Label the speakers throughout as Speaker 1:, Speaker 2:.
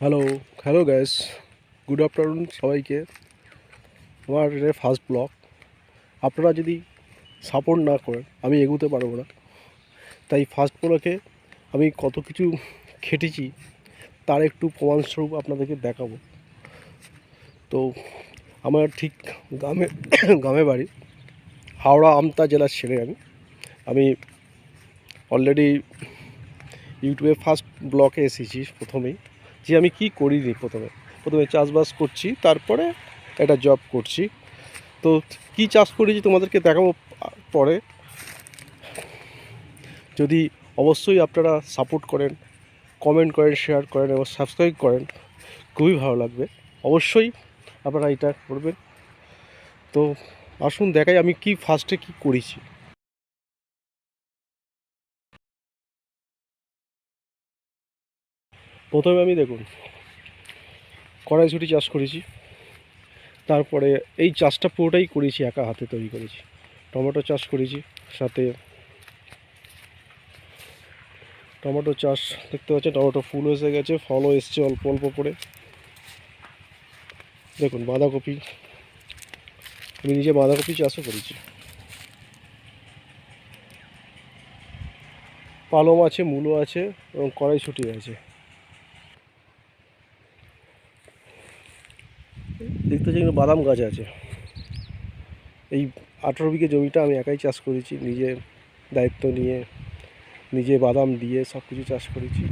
Speaker 1: Hello hello gas, good afternoon সবাইকে। আমার এটা ফার্স্ট ব্লগ। আপনারা যদি সাপোর্ট না করেন আমি এগোতে পারবো না। তাই ফার্স্ট ব্লগে আমি কত কিছু খেটেছি তার একটু প্রমাণস্বরূপ আপনাদেরকে দেখাবো। তো আমার ঠিক গ্রামে গ্রামে বাড়ি হাওড়া আমতা জেলার ছেলে। আমি অলরেডি ইউটিউবে ফার্স্ট ব্লগে এসেছি প্রথমেই, যে আমি কি করিনি। প্রথমে চাষবাস করছি, তারপরে একটা জব করছি। তো কি চাষ করেছি তোমাদেরকে দেখাবো পরে। যদি অবশ্যই আপনারা সাপোর্ট করেন, কমেন্ট করেন, শেয়ার করেন এবং সাবস্ক্রাইব করেন, খুবই ভালো লাগবে। অবশ্যই আপনারা এটা করবেন। তো আসুন দেখাই আমি কি ফার্স্টে কি করেছি। প্রথমে আমি দেখুন কড়াইশুঁটি চাষ করেছি। তারপরে এই চাষটা পুরোটাই করেছি, একা হাতে তৈরি করেছি। টমেটো চাষ করেছি, সাথে টমেটো চাষ দেখতে পাচ্ছেন, টমেটো ফুল এসে গেছে, ফলও এসছে অল্প অল্প করে। দেখুন বাঁধাকপি, আমি নিজে বাঁধাকপি চাষও করেছি। পালং আছে, মূলো আছে এবং কড়াইশুঁটি আছে। দেখতে পাচ্ছি কিন্তু বাদাম গাছ আছে। এই 18 বিঘে জমিটা আমি একাই চাষ করেছি, নিজে দায়িত্ব নিয়ে, নিজে বাদাম দিয়ে সব কিছু চাষ করেছি,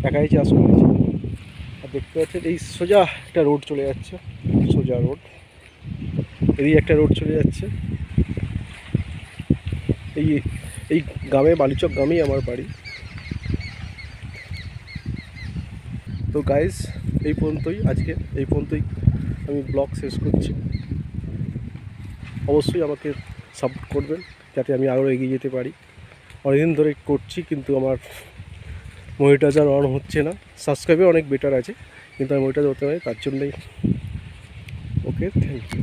Speaker 1: একাই চাষ করেছি। আর দেখতে পাচ্ছেন এই সোজা একটা রোড চলে যাচ্ছে, সোজা রোড, এই একটা রোড চলে যাচ্ছে। এই এই গ্রামে, বালিচক গ্রামেই আমার বাড়ি। তো গাইস, এই পর্যন্তই আমি ব্লগ শেষ করছি। অবশ্যই আমাকে সাপোর্ট করবেন যাতে আমি আরও এগিয়ে যেতে পারি। অনেকদিন ধরে করছি কিন্তু আমার মনিটাইজার অন হচ্ছে না। সাবস্ক্রাইবে অনেক বেটার আছে, কিন্তু আমি মনিটাইজার হতে পারি, তার জন্যই। ওকে, থ্যাংক ইউ।